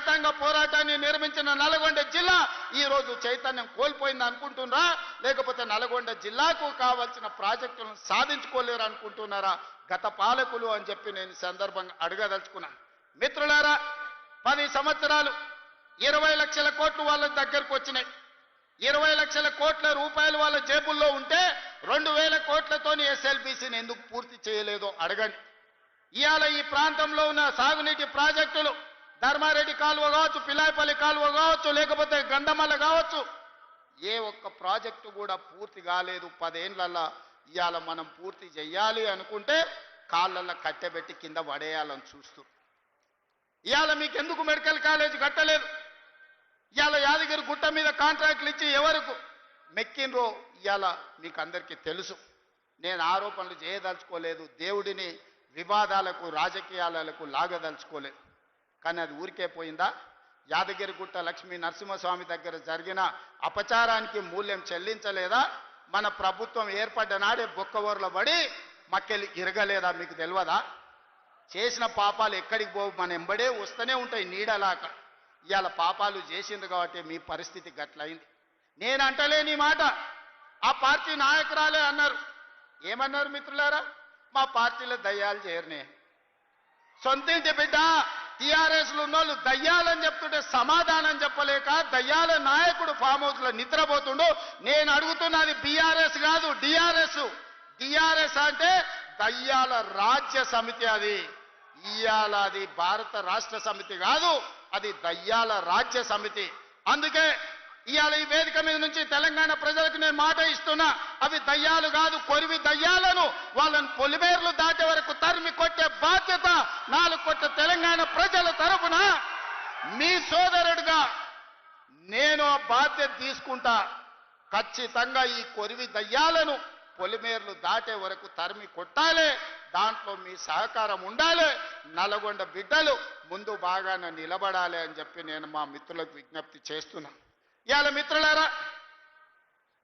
రైతాంగ పోరాటాన్ని నిర్మించిన నల్గొండ జిల్లా ఈ రోజు చైతన్యం కోల్పోయింది అనుకుంటున్నారా, లేకపోతే నల్గొండ జిల్లాకు కావాల్సిన ప్రాజెక్టులను సాధించుకోలేరు అనుకుంటున్నారా గత పాలకులు అని చెప్పి నేను సందర్భంగా అడగదలుచుకున్నాను. మిత్రులారా, 10 సంవత్సరాలు 20 లక్షల కోట్లు వాళ్ళ దగ్గరకు వచ్చినాయి. 20 లక్షల కోట్ల రూపాయలు వాళ్ళ జేబుల్లో ఉంటే 2000 కోట్లతోని ఎస్ఎల్బీసీని ఎందుకు పూర్తి చేయలేదో అడగండి. ఇవాళ ఈ ప్రాంతంలో ఉన్న సాగునీటి ప్రాజెక్టులు ధర్మారెడ్డి కాలువ కావచ్చు, పిల్లాయిపల్లి కాలువ కావచ్చు, లేకపోతే గంధమల్ల కావచ్చు, ఏ ఒక్క ప్రాజెక్టు కూడా పూర్తి కాలేదు. 10 ఏళ్లలో ఇవాళ మనం పూర్తి చేయాలి అనుకుంటే కాళ్ళల్లో కట్టెబెట్టి కింద పడేయాలని చూస్తూ ఇవాళ మీకు ఎందుకు మెడికల్ కాలేజ్ కట్టలేదు? ఇవాళ యాదగిరి గుట్ట మీద కాంట్రాక్టులు ఇచ్చి ఎవరికి మెక్కినరో ఇవాళ మీకు అందరికీ తెలుసు. నేను ఆరోపణలు చేయదలుచుకోలేదు, దేవుడిని వివాదాలకు రాజకీయాలకు లాగదలుచుకోలేదు. కానీ అది ఊరికే పోయిందా? యాదగిరిగుట్ట లక్ష్మీ నరసింహస్వామి దగ్గర జరిగిన అపచారానికి మూల్యం చెల్లించలేదా? మన ప్రభుత్వం ఏర్పడ్డ నాడే బొక్కవోర్ల పడి మక్కెలు ఇరగలేదా? మీకు తెలియదా? చేసిన పాపాలు ఎక్కడికి పోవు, మన ఎంబడే వస్తూనే ఉంటాయి నీడలాక. ఇవాళ పాపాలు చేసింది కాబట్టి మీ పరిస్థితి గట్లయింది. నేను అంటలేని మాట ఆ పార్టీ నాయకురాలే అన్నారు. ఏమన్నారు మిత్రులారా? మా పార్టీలో దయ్యాలు చేరనే. సొంతింటి బిడ్డ టీఆర్ఎస్లు ఉన్నోళ్ళు దయ్యాలని చెప్తుంటే సమాధానం చెప్పలేక దయ్యాల నాయకుడు ఫామ్ హౌస్లో నిద్రపోతుండు. నేను అడుగుతున్నది బీఆర్ఎస్ కాదు, డిఆర్ఎస్. డిఆర్ఎస్ అంటే దయ్యాల రాజ్య సమితి. అది ఇయాల అది భారత రాష్ట్ర సమితి కాదు, అది దయ్యాల రాజ్య సమితి. అందుకే ఇవాళ ఈ వేదిక మీద నుంచి తెలంగాణ ప్రజలకు నేను మాట ఇస్తున్నా, అవి దయ్యాలు కాదు, కొరివి దయ్యాలను వాళ్ళని పొలిమేర్లు దాటే వరకు తరిమి కొట్టే బాధ్యత 4 కోట్ల తెలంగాణ ప్రజల తరఫున మీ సోదరుడిగా నేను ఆ బాధ్యత తీసుకుంటా. ఖచ్చితంగా ఈ కొరివి దయ్యాలను పొలిమేర్లు దాటే వరకు తరిమి కొట్టాలి. దాంట్లో మీ సహకారం ఉండాలి. నల్గొండ బిడ్డలు ముందు బాగానే నిలబడాలి అని చెప్పి నేను మా మిత్రులకు విజ్ఞప్తి చేస్తున్నా. ఇవాళ మిత్రులారా,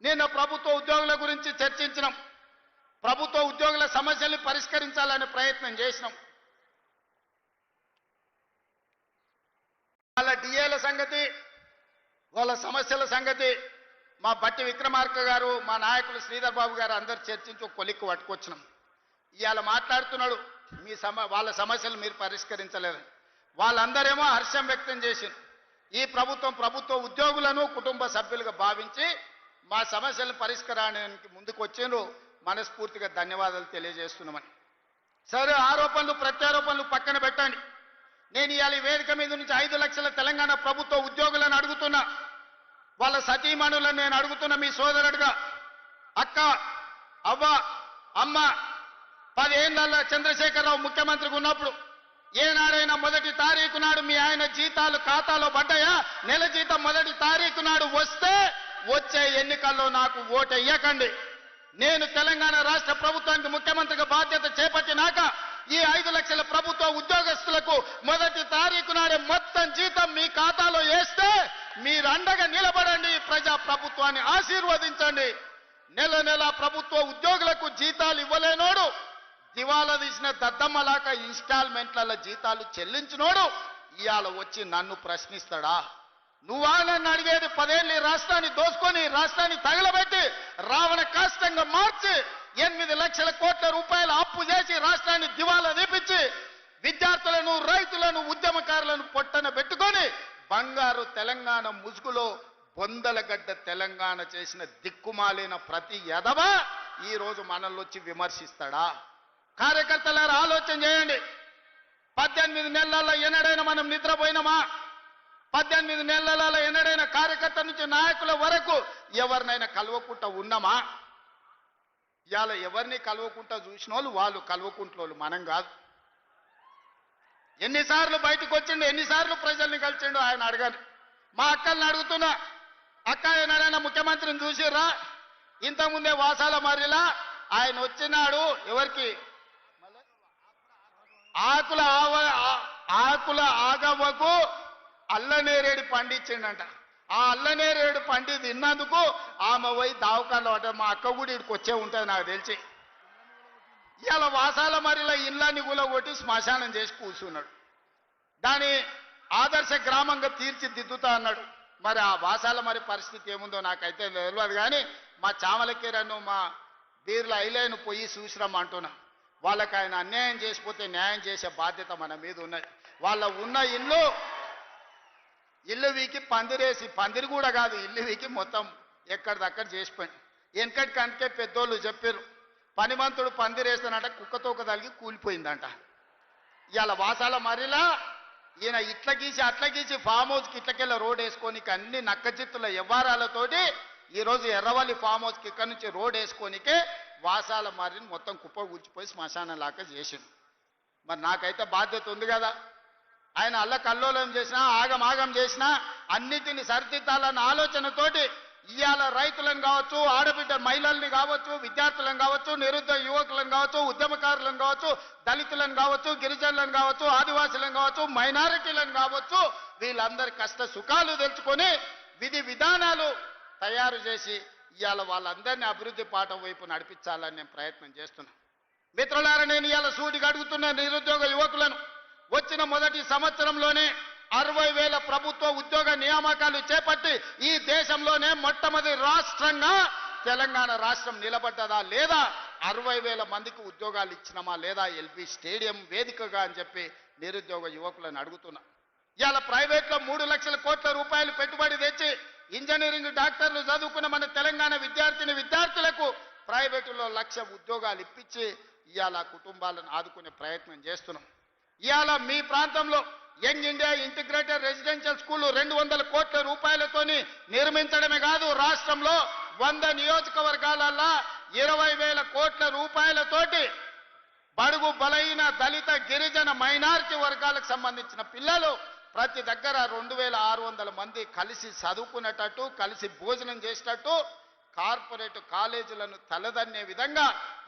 నేను ప్రభుత్వ ఉద్యోగుల గురించి చర్చించినాం. ప్రభుత్వ ఉద్యోగుల సమస్యల్ని పరిష్కరించాలనే ప్రయత్నం చేసినాం. వాళ్ళ డిఏల సంగతి, వాళ్ళ సమస్యల సంగతి మా బట్టి విక్రమార్క గారు, మా నాయకులు శ్రీధర్ బాబు గారు అందరు చర్చించి ఒక కొలిక్కు పట్టుకొచ్చినాం. ఇవాళ మాట్లాడుతున్నాడు వాళ్ళ సమస్యలు మీరు పరిష్కరించలేదని. వాళ్ళందరేమో హర్షం వ్యక్తం చేసింది. ఈ ప్రభుత్వ ఉద్యోగులను కుటుంబ సభ్యులుగా భావించి మా సమస్యలను పరిష్కారానికి ముందుకు వచ్చిండ్రు. మనస్ఫూర్తిగా ధన్యవాదాలు తెలియజేస్తున్నామని. సరే, ఆరోపణలు ప్రత్యారోపణలు పక్కన పెట్టండి. నేను ఇవాళ ఈ వేదిక మీద నుంచి 5 లక్షల తెలంగాణ ప్రభుత్వ ఉద్యోగులను అడుగుతున్నా, వాళ్ళ సతీమణులను నేను అడుగుతున్నా మీ సోదరుడిగా. అక్క, అవ్వ, అమ్మ, 10 ఏళ్లలో చంద్రశేఖరరావు ముఖ్యమంత్రిగా ఉన్నప్పుడు ఏనాడైనా 1వ తారీఖు నాడు మీ ఆయన జీతాలు ఖాతాలో పడ్డాయా? నెల జీతం 1వ తారీఖు నాడు వస్తే వచ్చే ఎన్నికల్లో నాకు ఓటెయ్యకండి. నేను తెలంగాణ రాష్ట్ర ప్రభుత్వానికి ముఖ్యమంత్రిగా బాధ్యత చేపట్టినాక ఈ 5 లక్షల ప్రభుత్వ ఉద్యోగస్తులకు 1వ తారీఖు నాడే మొత్తం జీతం మీ ఖాతాలో వేస్తే మీరు అండగా నిలబడండి. ప్రజా ప్రభుత్వాన్ని ఆశీర్వదించండి. నెల ప్రభుత్వ ఉద్యోగులకు జీతాలు ఇవ్వలేనోడు, దివాలా తీసిన దద్దమ్మలాక ఇన్స్టాల్మెంట్ల జీతాలు చెల్లించినోడు ఇవాళ వచ్చి నన్ను ప్రశ్నిస్తాడా? నువ్వా నన్ను అడిగేది? 10 ఏళ్ళు ఈ రాష్ట్రాన్ని దోసుకొని, రాష్ట్రాన్ని తగలబెట్టి, రావణ కాష్టంగా మార్చి 8 లక్షల కోట్ల రూపాయల అప్పు చేసి రాష్ట్రాన్ని దివాలా తీపించి విద్యార్థులను, రైతులను, ఉద్యమకారులను పొట్టన పెట్టుకొని బంగారు తెలంగాణ ముసుగులో బొందలగడ్డ తెలంగాణ చేసిన దిక్కుమాలిన ప్రతి ఎదవ ఈ రోజు మనల్ని వచ్చి విమర్శిస్తాడా? కార్యకర్తలారా ఆలోచన చేయండి. 18 నెలల్లో ఎన్నడైనా మనం నిద్రపోయినామా? 18 నెలలలో ఎన్నడైనా కార్యకర్త నుంచి నాయకుల వరకు ఎవరినైనా కలవకుండా ఉన్నామా? ఇవాళ ఎవరిని కలవకుండా చూసిన వాళ్ళు కలవకుంటోళ్ళు, మనం కాదు. ఎన్నిసార్లు బయటకు వచ్చిండు, ఎన్నిసార్లు ప్రజల్ని కలిసిండు ఆయన అడగండి. మా అక్కల్ని అడుగుతున్నా, అక్క ఏనాడైనా ముఖ్యమంత్రిని చూసిర్రా? ఇంతకుముందే వాసాల మర్రిలా ఆయన వచ్చినాడు, ఎవరికి ఆకుల ఆగవ్వకు అల్లనేరేడు పండించిండంట. ఆ అల్లనేరేడు పండి తిన్నందుకు ఆమె పోయి దావకాల్లో అంటే మా అక్క కూడా ఇక్కడికి వచ్చే ఉంటుంది నాకు తెలిసి. ఇవాళ వాసాల మరిలో ఇళ్ళని కూడా కొట్టి శ్మశానం చేసి కూర్చున్నాడు. దాని ఆదర్శ గ్రామంగా తీర్చిదిద్దుతా అన్నాడు. మరి ఆ వాసాల మరి పరిస్థితి ఏముందో నాకైతే తెలియదు. కానీ మా చామలకీరను మా బీర్ల ఐలేను పోయి చూసిరమ్మంటున్నా. వాళ్ళకి ఆయన అన్యాయం చేసిపోతే న్యాయం చేసే బాధ్యత మన మీద ఉన్నది. వాళ్ళ ఉన్న ఇల్లు వీకి పందిరేసి, పందిరి కూడా కాదు, ఇల్లు వీకి మొత్తం ఎక్కడిదక్కడ చేసిపోయింది. వెనకటికి అందుకే పెద్దోళ్ళు చెప్పారు, పనిమంతుడు పందిరేస్తానంట కుక్కతోక తలిగి కూలిపోయిందంట. ఇవాళ వాసాల మరిలా ఈయన ఇట్ల గీసి అట్ల గీసి ఫామ్ హౌస్కి ఇట్లకెళ్ళ రోడ్ వేసుకోనికి అన్ని నక్కజిత్తుల వ్యవహారాలతోటి ఈరోజు ఎర్రవల్లి ఫామ్ హౌస్కి ఇక్కడి నుంచి రోడ్ వేసుకోనికే వాసాల మర్రిని మొత్తం కుప్ప కూర్చిపోయి శ్మశానం లాగా చేసిండు. మరి నాకైతే బాధ్యత ఉంది కదా. ఆయన అల్లకల్లోలం చేసినా ఆగమాగం చేసినా అన్నిటిని సరిదిద్దాలన్న ఆలోచనతోటి ఇవాళ రైతులను కావచ్చు, ఆడబిడ్డ మహిళల్ని కావచ్చు, విద్యార్థులను కావచ్చు, నిరుద్యోగ యువకులను కావచ్చు, ఉద్యమకారులను కావచ్చు, దళితులను కావచ్చు, గిరిజనులను కావచ్చు, ఆదివాసులను కావచ్చు, మైనారిటీలను కావచ్చు, వీళ్ళందరి కష్ట సుఖాలు తెలుసుకొని విధి విధానాలు తయారు చేసి ఇవాళ వాళ్ళందరినీ అభివృద్ధి పాఠం వైపు నడిపించాలని నేను ప్రయత్నం చేస్తున్నాను. మిత్రులారా, నేను ఇవాళ సూటిగా అడుగుతున్న నిరుద్యోగ యువకులను, వచ్చిన మొదటి సంవత్సరంలోనే 60,000 ప్రభుత్వ ఉద్యోగ నియామకాలు చేపట్టి ఈ దేశంలోనే మొట్టమొదటి రాష్ట్రంగా తెలంగాణ రాష్ట్రం నిలబడ్డదా లేదా, 60,000 మందికి ఉద్యోగాలు ఇచ్చినామా లేదా ఎల్బీ స్టేడియం వేదికగా అని చెప్పి నిరుద్యోగ యువకులను అడుగుతున్నా. ఇవాళ ప్రైవేట్లో 3 లక్షల కోట్ల రూపాయలు పెట్టుబడి తెచ్చి ఇంజనీరింగ్ డాక్టర్లు చదువుకున్న మన తెలంగాణ విద్యార్థులకు ప్రైవేటులో 1,00,000 ఉద్యోగాలు ఇప్పించి ఇవాళ కుటుంబాలను ఆదుకునే ప్రయత్నం చేస్తున్నాం. ఇవాళ మీ ప్రాంతంలో young India integrated residential school 200 కోట్ల రూపాయలతోని నిర్మించడమే కాదు, రాష్ట్రంలో 100 నియోజకవర్గాలల్లో 20,000 కోట్ల రూపాయలతోటి బడుగు బలైన దళిత గిరిజన మైనారిటీ వర్గాలకు సంబంధించిన పిల్లలు ప్రతి దగ్గర 2,600 మంది కలిసి చదువుకునేటట్టు, కలిసి భోజనం చేసేటట్టు కార్పొరేట్ కాలేజీలను తలదన్నే విధంగా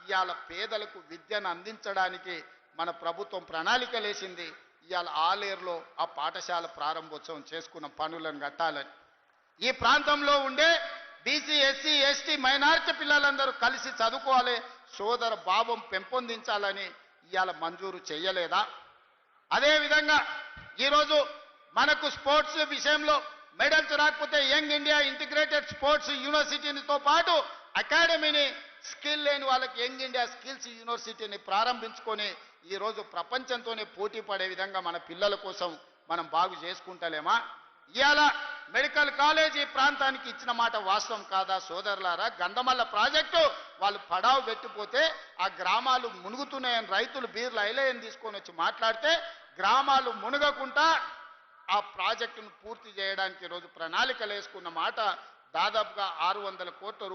ఇవాళ పేదలకు విద్యను అందించడానికి మన ప్రభుత్వం ప్రణాళికలేసింది. ఇవాళ ఆలేరులో ఆ పాఠశాల ప్రారంభోత్సవం చేసుకున్న పనులను కట్టాలని, ఈ ప్రాంతంలో ఉండే బీసీ, ఎస్సీ, ఎస్టీ, మైనారిటీ పిల్లలందరూ కలిసి చదువుకోవాలి, సోదర భావం పెంపొందించాలని ఇవాళ మంజూరు చేయలేదా? అదేవిధంగా ఈరోజు మనకు స్పోర్ట్స్ విషయంలో మెడల్స్ రాకపోతే యంగ్ ఇండియా ఇంటిగ్రేటెడ్ స్పోర్ట్స్ యూనివర్సిటీతో పాటు అకాడమీని, స్కిల్ లేని వాళ్ళకి యంగ్ ఇండియా స్కిల్స్ యూనివర్సిటీని ప్రారంభించుకొని ఈరోజు ప్రపంచంతోనే పోటీ పడే విధంగా మన పిల్లల కోసం మనం బాగు చేసుకుంటలేమా? ఇవాళ మెడికల్ కాలేజీ ప్రాంతానికి ఇచ్చిన మాట వాస్తవం కాదా సోదరులారా? గంధమల్ల ప్రాజెక్టు వాళ్ళు పడావు పెట్టిపోతే ఆ గ్రామాలు మునుగుతున్నాయని రైతులు బీర్ల ఐలేని తీసుకొని వచ్చి మాట్లాడితే గ్రామాలు మునగకుండా ఆ ప్రాజెక్టును పూర్తి చేయడానికి ఈరోజు ప్రణాళికలు వేసుకున్న మాట దాదాపుగా 600 కోట్ల రూపాయలు